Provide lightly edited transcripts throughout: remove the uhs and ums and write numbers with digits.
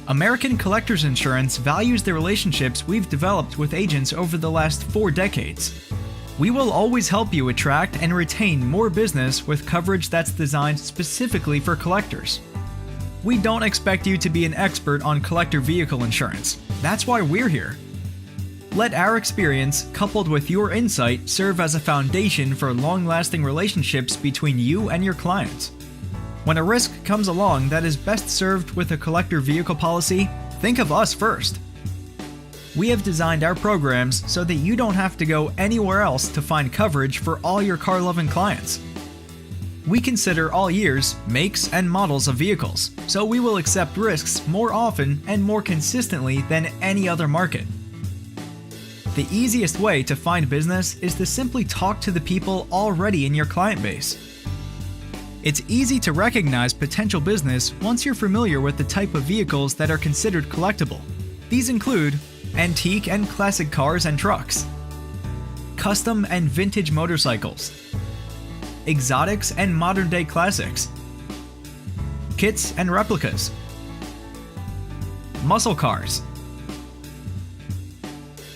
American Collectors Insurance values the relationships we've developed with agents over the last 4 decades. We will always help you attract and retain more business with coverage that's designed specifically for collectors. We don't expect you to be an expert on collector vehicle insurance. That's why we're here. Let our experience, coupled with your insight, serve as a foundation for long-lasting relationships between you and your clients. When a risk comes along that is best served with a collector vehicle policy, think of us first. We have designed our programs so that you don't have to go anywhere else to find coverage for all your car-loving clients. We consider all years, makes, and models of vehicles, so we will accept risks more often and more consistently than any other market. The easiest way to find business is to simply talk to the people already in your client base. It's easy to recognize potential business once you're familiar with the type of vehicles that are considered collectible. These include antique and classic cars and trucks, custom and vintage motorcycles, exotics and modern-day classics, kits and replicas, muscle cars,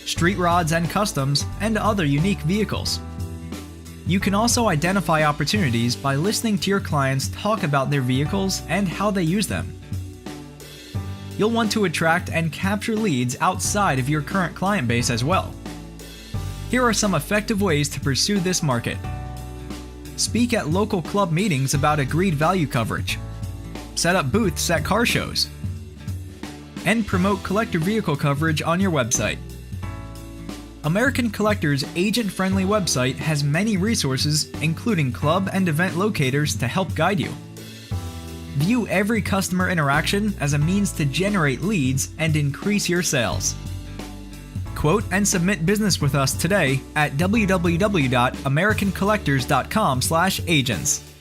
street rods and customs, and other unique vehicles. You can also identify opportunities by listening to your clients talk about their vehicles and how they use them. You'll want to attract and capture leads outside of your current client base as well. Here are some effective ways to pursue this market. Speak at local club meetings about agreed value coverage. Set up booths at car shows. And promote collector vehicle coverage on your website. American Collector's agent-friendly website has many resources, including club and event locators to help guide you. View every customer interaction as a means to generate leads and increase your sales. Quote and submit business with us today at www.americancollectors.com/agents.